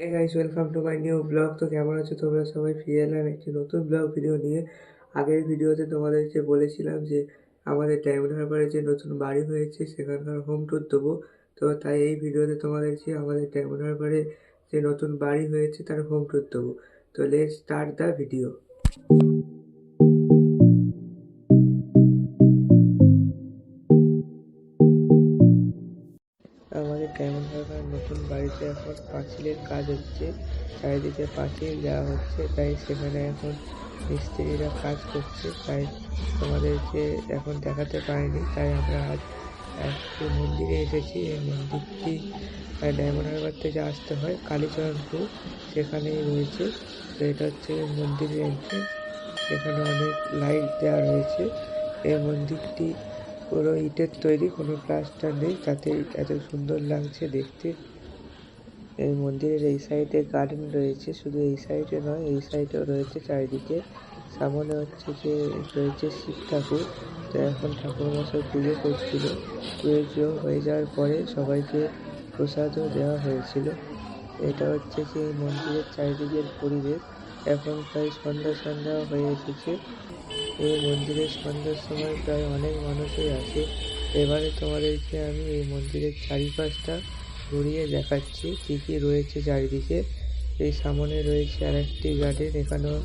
Hey guys, welcome to my new blog. তো কেমন আছো তোমরা সবাই? ফিরে এলাম একটি নতুন ব্লগ ভিডিও নিয়ে। আগের ভিডিওতে তোমাদেরকে বলেছিলাম যে আমাদের ডায়মন্ড হারবারে যে নতুন বাড়ি হয়েছে সেখানকার হোম ট্যুর দেবো। তো তাই এই ভিডিওতে তোমাদেরকে আমাদের ডায়মন্ড হারবারে যে নতুন বাড়ি হয়েছে তার হোম ট্যুর দেবো। তো লেটস স্টার্ট দ্য ভিডিও। আমাদের ডায়মন্ড হারবার নতুন বাড়িতে এখন পাঁচিলের কাজ হচ্ছে, চারিদিকে পাঁচিল দেওয়া হচ্ছে, তাই সেখানে এখন মিস্ত্রিরা কাজ করছে। তাই তোমাদেরকে এখন দেখাতে পারিনি। তাই আমরা আজ একটি মন্দিরে এসেছি। এই মন্দিরটি ডায়মন্ড হারবার থেকে আসতে হয় কালীচরণপুর, সেখানেই রয়েছে। তো এটা হচ্ছে মন্দিরের এন্ট্রেন্স। এখানে অনেক লাইট দেওয়া রয়েছে। এই মন্দিরটি পুরো ইটের তৈরি, কোনো প্লাস্টার নেই, তাতে এত সুন্দর লাগছে দেখতে। এই মন্দিরের এই সাইডে গার্ডেন রয়েছে, শুধু এই সাইডে নয় এই সাইডেও রয়েছে চারিদিকে। সামনে হচ্ছে যে রয়েছে শিব ঠাকুর। তো এখন ঠাকুরমশাই পুজো করছিল। পুজো হয়ে যাওয়ার পরে সবাইকে প্রসাদও দেওয়া হয়েছিল। এটা হচ্ছে যে মন্দিরের চারিদিকের পরিবেশ। এখন প্রায় সন্ধ্যা হয়ে এসেছে। এই মন্দিরে সন্ধ্যার সময় প্রায় অনেক মানুষই আসে। এবারে তোমাদেরকে আমি এই মন্দিরের চারিপাশটা ঘুরিয়ে দেখাচ্ছি কী কী রয়েছে চারিদিকে। এই সামনে রয়েছে আরেকটি গার্ডেন, এখানেও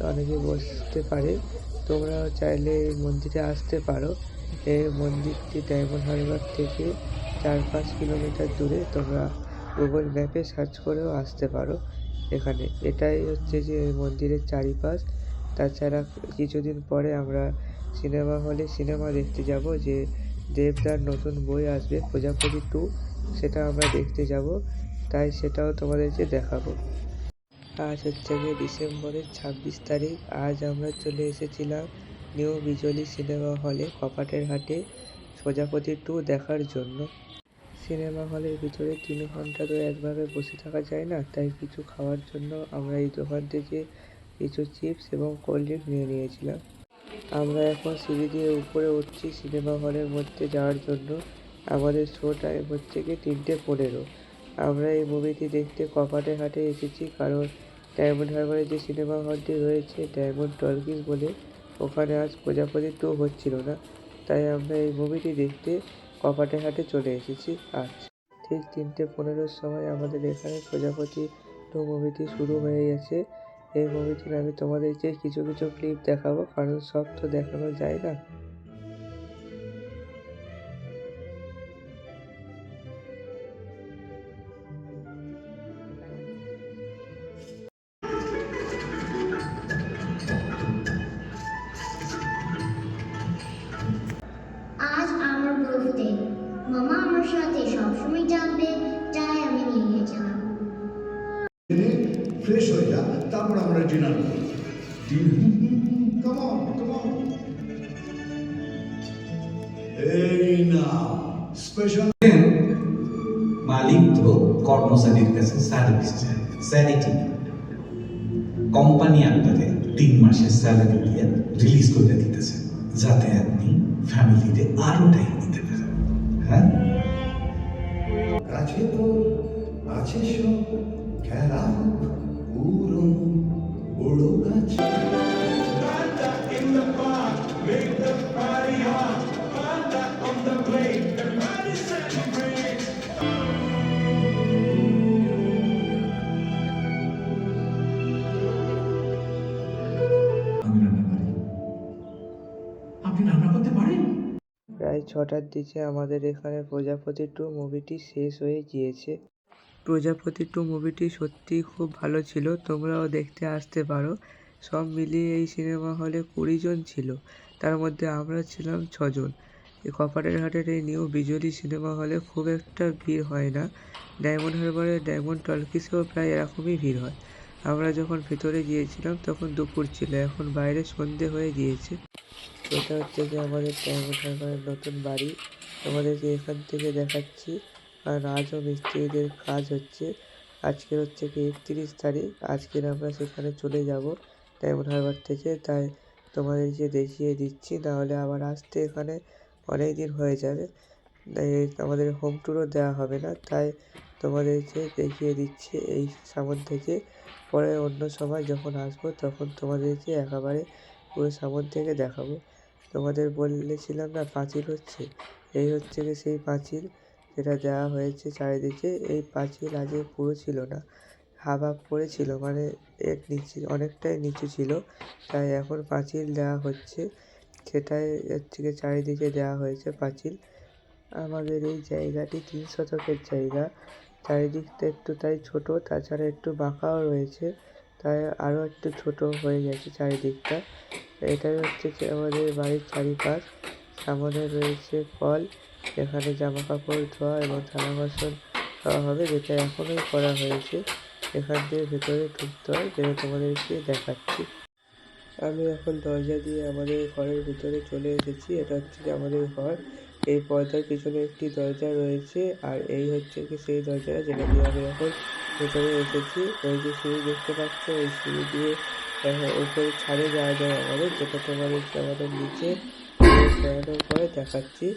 অনেকে বসতে পারে। তোমরাও চাইলে এই মন্দিরে আসতে পারো। এই মন্দিরটি ডায়মন্ড হারবার থেকে 4-5 কিলোমিটার দূরে। তোমরা গুগল ম্যাপে সার্চ করেও আসতে পারো এখানে। এটাই হচ্ছে যে এই মন্দিরের চারিপাশ। তাছাড়া কিছুদিন পরে আমরা সিনেমা হলে সিনেমা দেখতে যাব, যে দেবদার নতুন বই আসবে প্রজাপতি 2, সেটা আমরা দেখতে যাব। তাই সেটাও তোমাদেরকে দেখাবো। আজ হচ্ছে গিয়ে ডিসেম্বরের 26 তারিখ। আজ আমরা চলে এসেছিলাম নিউ বিজলি সিনেমা হলে কপাটের হাটে প্রজাপতি 2 দেখার জন্য। সিনেমা হলের ভিতরে 3 ঘন্টা তো একভাবে বসে থাকা যায় না, তাই কিছু খাওয়ার জন্য আমরা এই দোকান থেকে কিছু চিপস এবং কোল্ড ড্রিঙ্ক নিয়ে নিয়েছিলাম। আমরা এখন সিঁড়ি দিয়ে উপরে উঠছি সিনেমা হলের মধ্যে যাওয়ার জন্য। আমাদের শো টাইম হচ্ছে কি 3:15। আমরা এই মুভিটি দেখতে কপাটের হাটে এসেছি, কারণ ডায়মন্ড হারবারে যে সিনেমা হলটি রয়েছে ডায়মন্ড টলকিজ বলে, ওখানে আজ প্রজাপতি 2 হচ্ছিল না। তাই আমরা এই মুভিটি দেখতে কপাটের হাটে চলে এসেছি। আজ ঠিক 3:15 সময় আমাদের এখানে প্রজাপতি 2 মুভিটি শুরু হয়ে গেছে। এই মুভিটির আমি তোমাদেরকে কিছু ক্লিপ দেখাবো, কারণ সব তো দেখানো যায় না। আজ আমার বার্থডে, মামা আমার সাথে সবসময় যাবে, তাই আমি নিয়ে গেছিলাম। ফ্রেশ হয়ে যা, তারপর আমরা ডিনার করি। Come on come on. এই না স্পেশাল। মালিক তো কর্মচারীর কাছে সার্ভিস চায়, স্যানিটি। কোম্পানি আপনাকে 3 মাসের স্যালারি দিয়ে রিলিজ করে দিতেছে, যাতে আপনি ফ্যামিলিতে আরো টাইম দিতে পারেন। হ্যাঁ, কাছে তো আছে সব খেলা পুরনো বড় গাছ। আমি রান্না পারি। আপনি রান্না করতে পারেন? প্রায় 6টার দিকে আমাদের এখানে প্রজাপতি 2 মুভিটি শেষ হয়ে গিয়েছে। প্রজাপতি 2 মুভিটি সত্যিই খুব ভালো ছিল, তোমরাও দেখতে আসতে পারো। সব মিলিয়ে এই সিনেমা হলে 20 জন ছিল, তার মধ্যে আমরা ছিলাম 6 জন। এই কপাটের হাটের এই নিউ বিজলি সিনেমা হলে খুব একটা ভিড় হয় না। ডায়মন্ড হারবারে ডায়মন্ড টলকিসেও প্রায় এরকমই ভিড় হয়। আমরা যখন ভিতরে গিয়েছিলাম তখন দুপুর ছিল, এখন বাইরে সন্ধে হয়ে গিয়েছে। এটা হচ্ছে যে আমাদের ডায়মন্ড হারবারের নতুন বাড়ি, তোমাদেরকে এখান থেকে দেখাচ্ছি। আর আজও মিস্ত্রিদের কাজ হচ্ছে। আজকের হচ্ছে কি 31 তারিখ। আজকের আমরা সেখানে চলে যাব ডায়মন্ড হারবার থেকে, তাই তোমাদেরকে দেখিয়ে দিচ্ছি, নাহলে আবার আসতে এখানে অনেক দিন হয়ে যাবে। তাই আমাদের হোম ট্যুরও দেওয়া হবে না, তাই তোমাদেরকে দেখিয়ে দিচ্ছি এই সামন থেকে। পরে অন্য সময় যখন আসবো তখন তোমাদেরকে একেবারে পুরো সামন থেকে দেখাবো। তোমাদের বলেছিলাম না পাঁচিল হচ্ছে, এই হচ্ছে গিয়ে সেই পাঁচিল যেটা দেওয়া হয়েছে চারিদিকে। এই পাঁচিল আগে পুরো ছিল না, হাফ পড়েছিল, মানে এর নিচে অনেকটাই নিচু ছিল, তাই এখন পাঁচিল দেওয়া হচ্ছে। সেটাই হচ্ছে গিয়ে চারিদিকে দেওয়া হয়েছে পাঁচিল। আমাদের এই জায়গাটি 3 শতকের জায়গা, চারিদিকটা একটু তাই ছোট, তাছাড়া একটু বাঁকাও রয়েছে, তাই আরও একটু ছোট হয়ে গেছে চারিদিকটা। এটাই হচ্ছে যে আমাদের বাড়ির চারিপাশ। সামনে রয়েছে কল, এখানে জামা কাপড় ধোয়া এবং থালা বাসন ধোয়া হবে, যেটা এখনই করা হয়েছে। এখান দিয়ে ভেতরে ঢুকতে হয়, যেটা তোমাদেরকে দেখাচ্ছি। আমি এখন দরজা দিয়ে আমাদের ঘরের ভিতরে চলে এসেছি। এটা হচ্ছে যে আমাদের ঘর। এই পর্দার পিছনে একটি দরজা রয়েছে, আর এই হচ্ছে কি সেই দরজাটা যেটা দিয়ে আমি এখন ভেতরে এসেছি। ওই যে সিঁড়ি দেখতে পাচ্ছ, ওই সিঁড়ি দিয়ে উপরে ছাদে যাওয়া যায় আমাদের, যেটা তোমাদেরকে আমাদের নিচে বেড়ানোর পরে দেখাচ্ছি।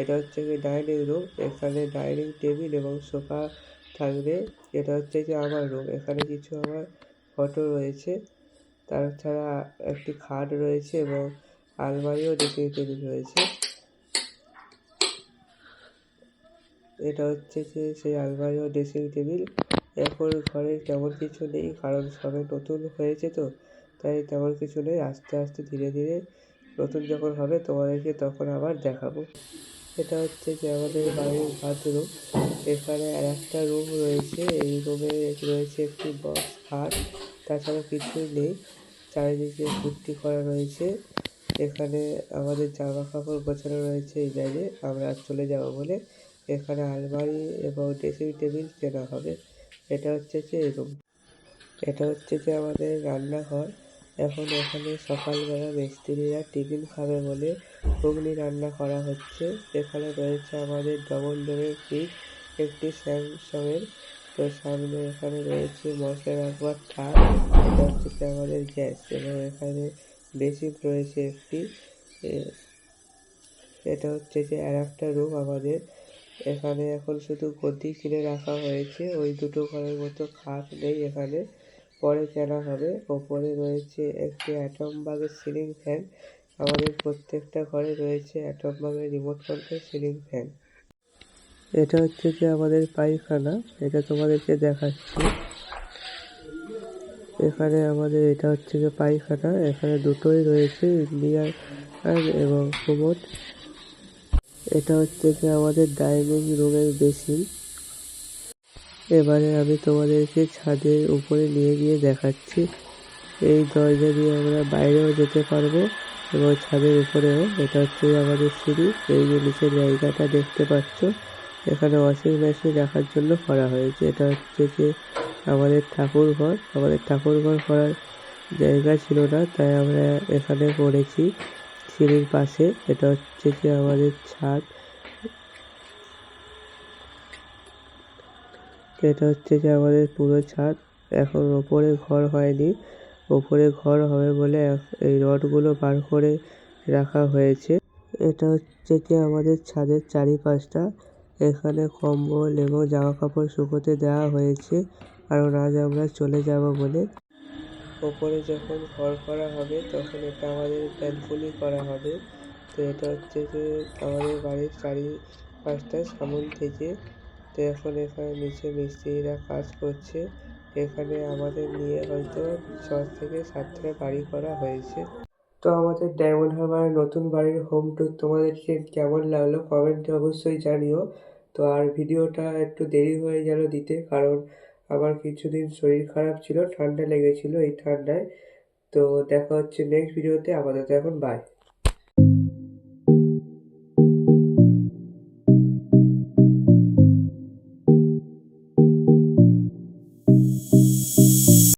এটা হচ্ছে কি ডাইনিং রুম, এখানে ডাইনিং টেবিল এবং সোফা থাকবে। এটা হচ্ছে যে আমার রুম, এখানে কিছু আমার ফটো রয়েছে, তাছাড়া একটি খাট রয়েছে এবং আলমারি ও ড্রেসিং টেবিল রয়েছে। এটা হচ্ছে যে সেই আলমারি ও ড্রেসিং টেবিল। এখন ঘরে তেমন কিছু নেই, কারণ সবে নতুন হয়েছে তো, তাই তেমন কিছু নেই। আস্তে আস্তে ধীরে ধীরে নতুন যখন হবে তোমাদেরকে তখন আবার দেখাবো। এটা হচ্ছে যে আমাদের বাড়ির বাথরুম। এখানে আর একটা রুম রয়েছে, এই রুমে রয়েছে একটি বক্স খাট, তাছাড়া কিছুই নেই। চারিদিকে পুট্টি করা রয়েছে। এখানে আমাদের জামা কাপড় গোছানো রয়েছে এই ব্যাগে, আমরা চলে যাব বলে। এখানে আলমারি এবং ড্রেসিং টেবিল কেনা হবে। এটা হচ্ছে যে এই রুম। এটা হচ্ছে যে আমাদের রান্নাঘর। এখন এখানে সকালবেলা মিস্ত্রিরা টিফিন খাবে বলে ঘুগনি রান্না করা হচ্ছে। এখানে রয়েছে আমাদের ডবল ডোরের ফ্রিজ, একটি স্যামসাংয়ের। তো সামনে এখানে রয়েছে মশলা রাখবার থাক, এটা হচ্ছে যে আমাদের গ্যাস, এবং এখানে বেসিন রয়েছে একটি। এটা হচ্ছে যে আর একটা রুম আমাদের। এখানে এখন শুধু গদি কিনে রাখা হয়েছে, ওই দুটো ঘরের মতো খাট নেই এখানে, পরে কেনা হবে। ওপরে রয়েছে একটি অ্যাটমবাগের সিলিং ফ্যান। আমাদের প্রত্যেকটা ঘরে রয়েছে অ্যাটমবাগের রিমোট কন্ট্রোল সিলিং ফ্যান। এটা হচ্ছে যে আমাদের পায়খানা, এটা তোমাদেরকে দেখাচ্ছি। এখানে আমাদের এটা হচ্ছে যে পায়খানা, এখানে দুটোই রয়েছে, ইন্ডিয়ান এবং কোমোড। এটা হচ্ছে যে আমাদের ডাইনিং রুমের বেসিন। এবারে আমি তোমাদেরকে ছাদের উপরে নিয়ে গিয়ে দেখাচ্ছি। এই দরজা দিয়ে আমরা বাইরেও যেতে পারবো এবং ছাদের উপরেও। এটা হচ্ছে আমাদের সিঁড়ি, এই যে নিচের জায়গাটা দেখতে পাচ্ছ, এখানে ওয়াশিং মেশিন রাখার জন্য করা হয়েছে। এটা হচ্ছে যে আমাদের ঠাকুর ঘর। আমাদের ঠাকুর ঘর করার জায়গা ছিল না, তাই আমরা এখানে করেছি সিঁড়ির পাশে। এটা হচ্ছে যে আমাদের ছাদ। এটা হচ্ছে যে আমাদের পুরো ছাদ। এখন ওপরে ঘর হয়নি, ওপরে ঘর হবে বলে এই রডগুলো বার করে রাখা হয়েছে। এটা হচ্ছে যে আমাদের ছাদের চারিপাশটা। এখানে কম্বল এবং জামা কাপড় শুকোতে দেওয়া হয়েছে, কারণ আজ আমরা চলে যাব বলে। ওপরে যখন ঘর করা হবে তখন এটা আমাদের ব্যালকনি করা হবে। তো এটা হচ্ছে যে আমাদের বাড়ির চারিপাশটা সামন থেকে। তো এখন এখানে নিচে মিস্ত্রিরা কাজ করছে। এখানে আমাদের নিয়ে হয়তো 6 থেকে 7টা বাড়ি করা হয়েছে। তো আমাদের ডায়মন্ড হারবারের নতুন বাড়ির হোম ট্যুর তোমাদেরকে কেমন লাগলো কমেন্টে অবশ্যই জানিও। তো আর ভিডিওটা একটু দেরি হয়ে গেল দিতে, কারণ আমার কিছুদিন শরীর খারাপ ছিল, ঠান্ডা লেগেছিল এই ঠান্ডায়। তো দেখা হচ্ছে নেক্সট ভিডিওতে, আপাতত এখন বাই।